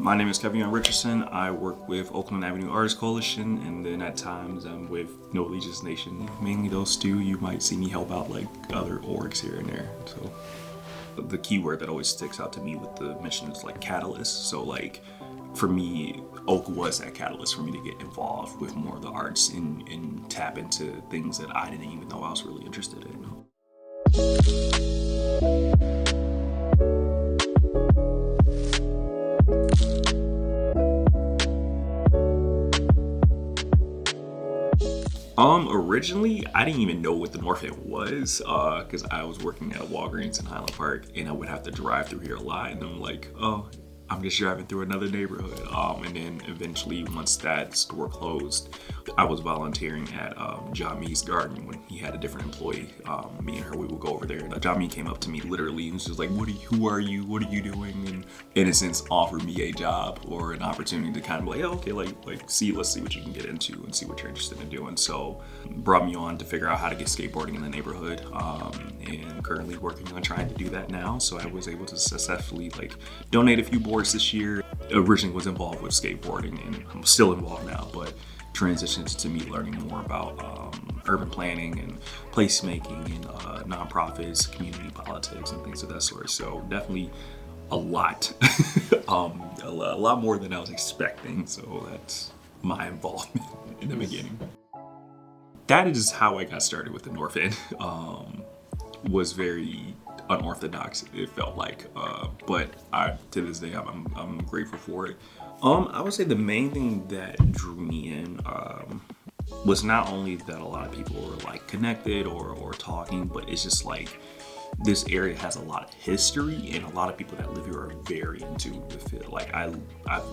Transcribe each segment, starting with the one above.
My name is Keviyan Richardson. I work with Oakland Avenue Artists Coalition, and then at times I'm with No Allegiance Nation. Mainly those two. You might see me help out like other orgs here and there. So the key word that always sticks out to me with the mission is like catalyst. So like for me, Oak was that catalyst for me to get involved with more of the arts and tap into things that I didn't even know I was really interested in. Originally, I didn't even know what the North End was, because I was working at Walgreens in Highland Park, and I would have to drive through here a lot, and I'm like, oh, I'm just driving through another neighborhood. And then eventually, once that store closed, I was volunteering at John Mee's garden when he had a different employee. Me and her, we would go over there, and John Mee came up to me literally and was just like, who are you? What are you doing? And in a sense, offered me a job or an opportunity to kind of like, oh, okay, let's see what you can get into and see what you're interested in doing. So brought me on to figure out how to get skateboarding in the neighborhood, and currently working on trying to do that now. So I was able to successfully donate a few boards this year. Originally was involved with skateboarding, and I'm still involved now, but transitions to me learning more about urban planning and placemaking and nonprofits, community politics, and things of that sort. So definitely a lot, a lot more than I was expecting. So that's my involvement in the beginning. That is how I got started with the North End. Was very unorthodox, it felt like, but to this day I'm grateful for it. I would say the main thing that drew me in was not only that a lot of people were like connected or talking, but it's just like this area has a lot of history, and a lot of people that live here are very in tune with it. Like I've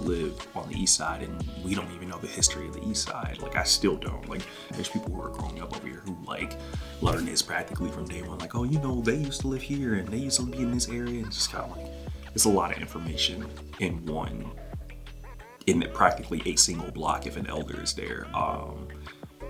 lived on the east side, and we don't even know the history of the east side. Like I still don't. Like there's people who are growing up over here who like learn this practically from day one. Like, oh, they used to live here and they used to be in this area, and just kind of like it's a lot of information in practically a single block if an elder is there.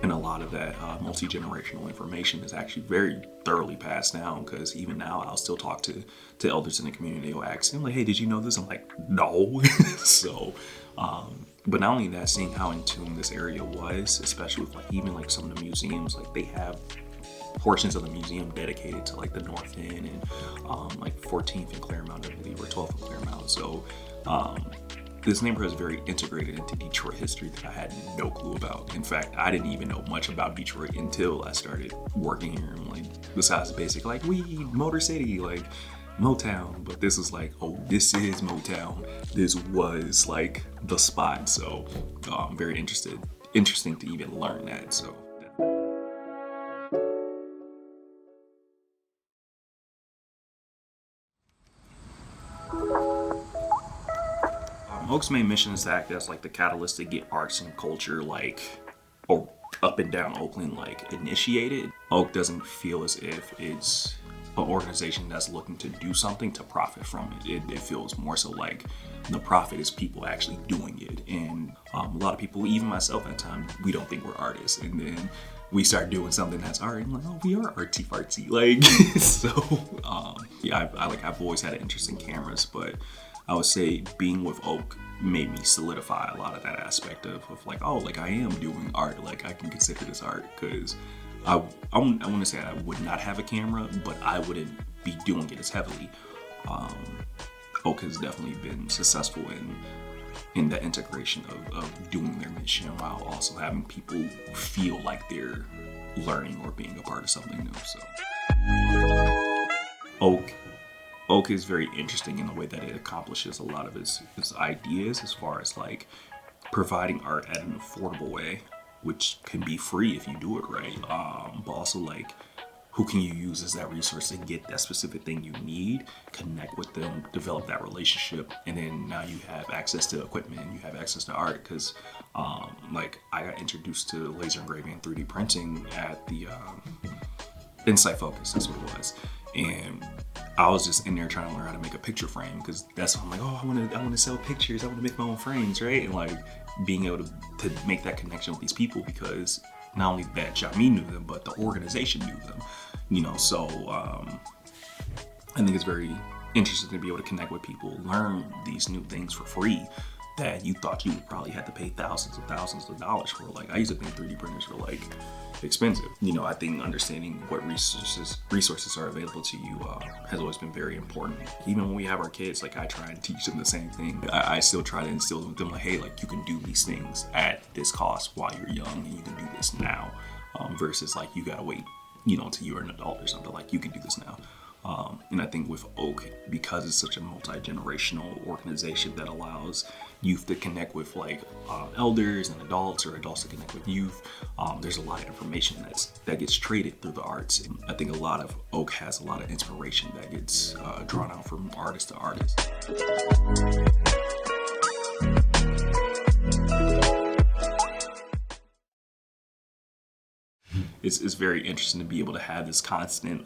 And a lot of that multi-generational information is actually very thoroughly passed down, because even now I'll still talk to elders in the community. They'll ask them like, hey, did you know this? I'm like, no. So, but not only that, seeing how in tune this area was, especially with even some of the museums, like they have portions of the museum dedicated to like the North End and like 14th and Claremont, I believe, or 12th and Claremont. So, this neighborhood is very integrated into Detroit history that I had no clue about. In fact, I didn't even know much about Detroit until I started working here. I'm like, besides the basic, like weed, Motor City, like Motown. But this is like, oh, this is Motown. This was like the spot. So very interesting to even learn that. So. Oak's main mission is to act as like the catalyst to get arts and culture or up and down Oakland initiated. Oak doesn't feel as if it's an organization that's looking to do something to profit from it. It feels more so like the profit is people actually doing it. And a lot of people, even myself at times, we don't think we're artists. And then we start doing something that's art, and like, oh, we are artsy fartsy. I've always had an interest in cameras, but I would say being with Oak made me solidify a lot of that aspect of like, oh, like I am doing art, like I can consider this art, because I want to say I would not have a camera, but I wouldn't be doing it as heavily. Oak has definitely been successful in the integration of doing their mission while also having people feel like they're learning or being a part of something new. So Oak is very interesting in the way that it accomplishes a lot of its ideas as far as like providing art at an affordable way, which can be free if you do it right. But also like, who can you use as that resource to get that specific thing you need, connect with them, develop that relationship, and then now you have access to equipment, you have access to art, because like I got introduced to laser engraving and 3D printing at the Insight Focus, that's what it was. And I was just in there trying to learn how to make a picture frame, because that's what I'm like, oh, I want to sell pictures, I want to make my own frames, right? And like being able to make that connection with these people, because not only that John Mee knew them, but the organization knew them, So I think it's very interesting to be able to connect with people, learn these new things for free that you thought you would probably have to pay thousands of dollars for. Like, I used to think 3D printers were like expensive. You know, I think understanding what resources are available to you has always been very important. Even when we have our kids, like, I try and teach them the same thing. I still try to instill with them, like, hey, like, you can do these things at this cost while you're young, and you can do this now, versus like you gotta wait, you know, until you're an adult or something. Like, you can do this now. And I think with Oak, because it's such a multi-generational organization that allows youth to connect with like elders and adults, or adults to connect with youth, there's a lot of information that gets traded through the arts. And I think a lot of Oak has a lot of inspiration that gets drawn out from artist to artist. It's very interesting to be able to have this constant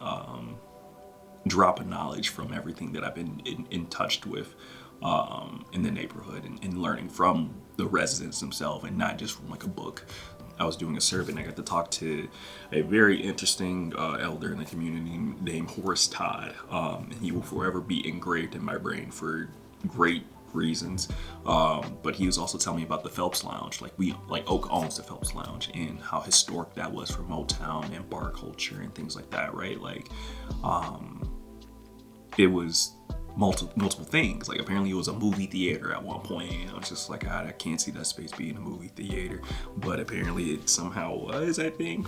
drop of knowledge from everything that I've been in touch with in the neighborhood, and learning from the residents themselves, and not just from like a book. I was doing a survey and I got to talk to a very interesting elder in the community named Horace Todd. And he will forever be engraved in my brain for great reasons. But he was also telling me about the Phelps Lounge. Like, Oak owns the Phelps Lounge, and how historic that was for Motown and bar culture and things like that, right? Like, it was multiple things. Like, apparently it was a movie theater at one point, and I was just like, God, I can't see that space being a movie theater, but apparently it somehow was, I think.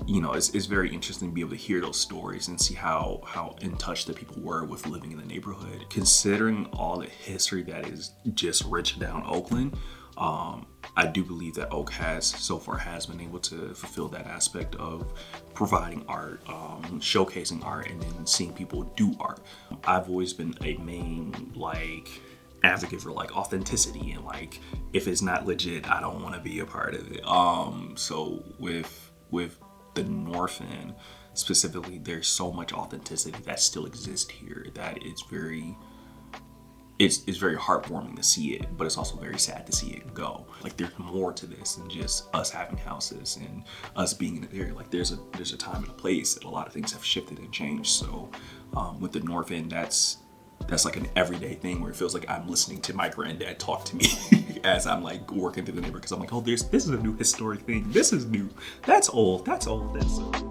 You know, it's very interesting to be able to hear those stories and see how in touch the people were with living in the neighborhood. Considering all the history that is just rich down Oakland, I do believe that Oak so far has been able to fulfill that aspect of providing art, showcasing art, and then seeing people do art. I've always been a main advocate for authenticity, and if it's not legit, I don't want to be a part of it. So with the North End specifically, there's so much authenticity that still exists here that it's very heartwarming to see it, but it's also very sad to see it go. Like, there's more to this than just us having houses and us being in the area. Like, there's a time and a place that a lot of things have shifted and changed. So with the North End, that's like an everyday thing where it feels like I'm listening to my granddad talk to me as I'm working through the neighborhood, because I'm like, oh, this is a new historic thing. This is new. That's old. That's old. That's old.